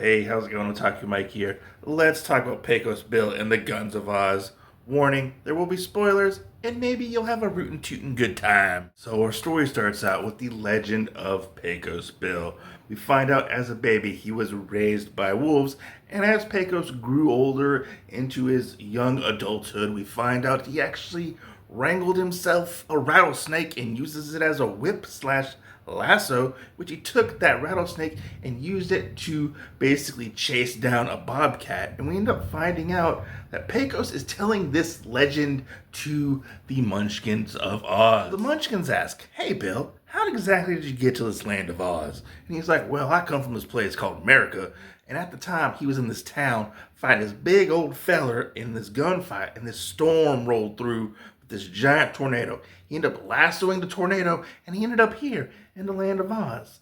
Hey, how's it going? Otaku Mike here. Let's talk about Pecos Bill and the Guns of Oz. Warning, there will be spoilers, and maybe you'll have a rootin' tootin' good time. So our story starts out with the legend of Pecos Bill. We find out as a baby he was raised by wolves, and as Pecos grew older into his young adulthood, we find out he actually wrangled himself a rattlesnake and uses it as a whip slash lasso, which he took that rattlesnake and used it to basically chase down a bobcat. And we end up finding out that Pecos is telling this legend to the Munchkins of Oz. The Munchkins ask, "Hey Bill, how exactly did you get to this land of Oz?" And he's like, "Well, I come from this place called America." And at the time, he was in this town fighting this big old feller in this gunfight, and this storm rolled through with this giant tornado. He ended up lassoing the tornado, and he ended up here in the land of Oz.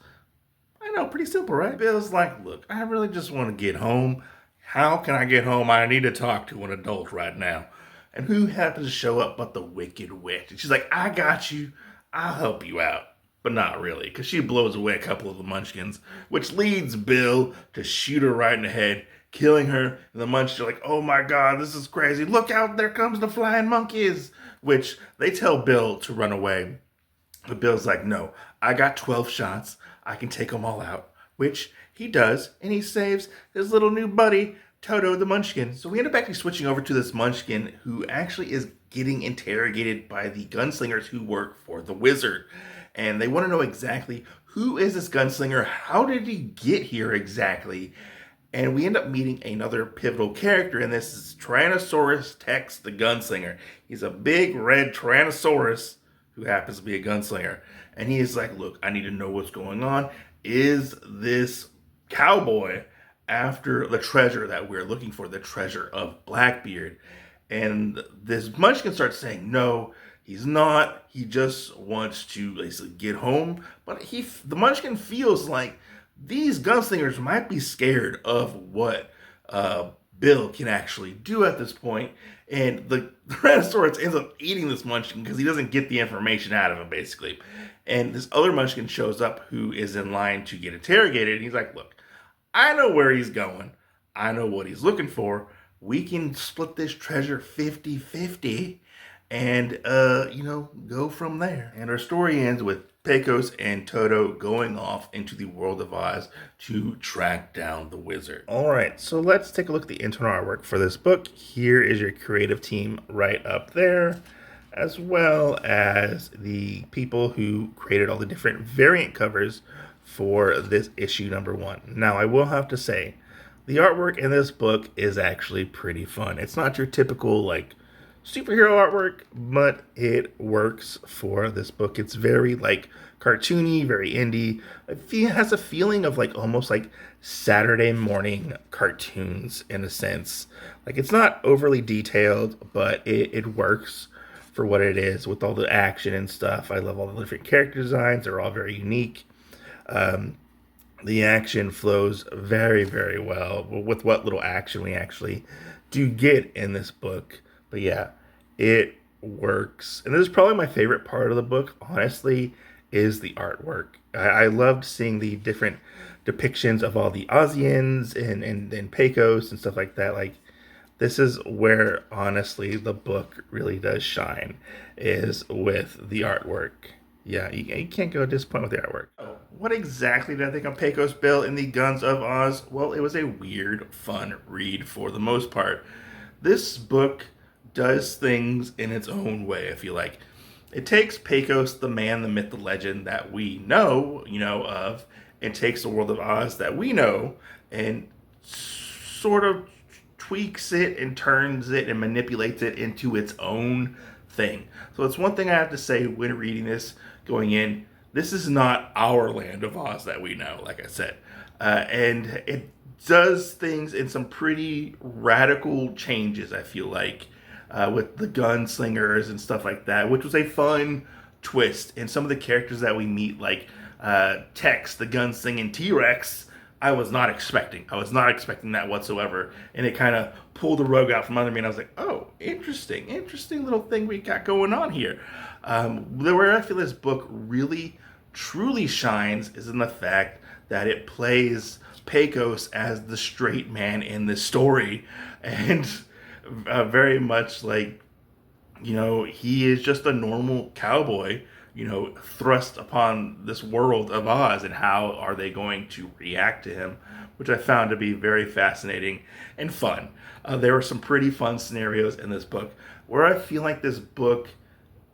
I know, pretty simple, right? Bill's like, "Look, I really just want to get home. How can I get home? I need to talk to an adult right now." And who happens to show up but the Wicked Witch? And she's like, "I got you. I'll help you out." But not really, because she blows away a couple of the Munchkins, which leads Bill to shoot her right in the head, killing her. And the Munchkins are like, "Oh my God, this is crazy. Look out, there comes the flying monkeys." Which they tell Bill to run away. But Bill's like, "No, I got 12 shots. I can take them all out." Which he does, and he saves his little new buddy, Toto the Munchkin. So we end up actually switching over to this Munchkin who actually is getting interrogated by the gunslingers who work for the wizard. And they want to know exactly who is this gunslinger, how did he get here exactly? And we end up meeting another pivotal character, and this is Tyrannosaurus Tex the Gunslinger. He's a big red Tyrannosaurus who happens to be a gunslinger. And he is like, "Look, I need to know what's going on. Is this cowboy after the treasure that we're looking for, the treasure of Blackbeard?" And this Munchkin starts saying, "No, he's not. He just wants to basically get home." But the Munchkin feels like these gunslingers might be scared of what Bill can actually do at this point. And the Tyrannosaurus ends up eating this Munchkin because he doesn't get the information out of him, basically. And this other Munchkin shows up who is in line to get interrogated. And he's like, "Look, I know where he's going. I know what he's looking for. We can split this treasure 50-50 and, go from there." And our story ends with Pecos and Toto going off into the world of Oz to track down the wizard. All right, so let's take a look at the internal artwork for this book. Here is your creative team right up there, as well as the people who created all the different variant covers for this issue number 1. Now, I will have to say, the artwork in this book is actually pretty fun. It's not your typical, superhero artwork, but it works for this book. It's very cartoony, very indie. It has a feeling of almost like Saturday morning cartoons in a sense. It's not overly detailed, but it works for what it is with all the action and stuff. I love all the different character designs. They're all very unique. The action flows very, very well with what little action we actually do get in this book. But yeah, it works. And this is probably my favorite part of the book, honestly, is the artwork. I loved seeing the different depictions of all the Ozians and Pecos and stuff like that. This is where, honestly, the book really does shine, is with the artwork. Yeah, you can't go disappointed with the artwork. What exactly did I think of Pecos Bill in the Guns of Oz? Well, it was a weird, fun read for the most part. This book does things in its own way, I feel like. It takes Pecos, the man, the myth, the legend that we know, of, and takes the world of Oz that we know and sort of tweaks it and turns it and manipulates it into its own thing. So it's one thing I have to say when reading this, going in, this is not our land of Oz that we know, like I said. And it does things in some pretty radical changes, I feel like, with the gunslingers and stuff like that, which was a fun twist. And some of the characters that we meet, like Tex, the gunslinging T-Rex, I was not expecting. I was not expecting that whatsoever. And it kind of pulled the rug out from under me, and I was like, "Oh, interesting little thing we got going on here." Where I feel this book really, truly shines is in the fact that it plays Pecos as the straight man in this story, and very much like, he is just a normal cowboy, thrust upon this world of Oz, and how are they going to react to him, which I found to be very fascinating and fun. There were some pretty fun scenarios in this book where I feel like this book,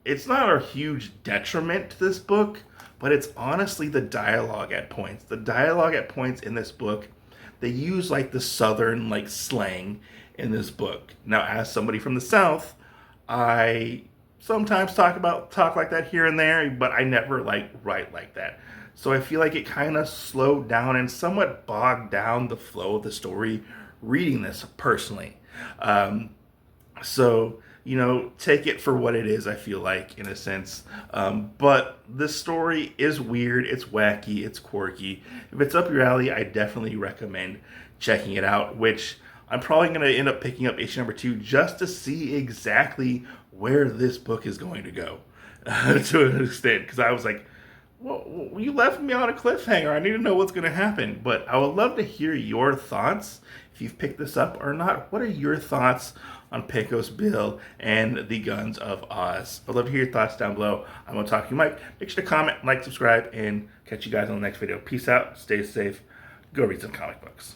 it's not a huge detriment to this book, but it's honestly the dialogue at points. The dialogue at points in this book, they use like the southern like slang in this book. Now, as somebody from the South, I sometimes talk like that here and there, but I never like write like that. So I feel like it kind of slowed down and somewhat bogged down the flow of the story reading this personally. So, take it for what it is, I feel like, in a sense. But this story is weird, it's wacky, it's quirky. If it's up your alley, I definitely recommend checking it out, which I'm probably going to end up picking up issue number 2 just to see exactly where this book is going to go to an extent. Because I was like, well, you left me on a cliffhanger. I need to know what's going to happen. But I would love to hear your thoughts. If you've picked this up or not, what are your thoughts on Pecos Bill and the Guns of Oz? I'd love to hear your thoughts down below. I'm going to talk to you, Mike. Make sure to comment, like, subscribe, and catch you guys on the next video. Peace out. Stay safe. Go read some comic books.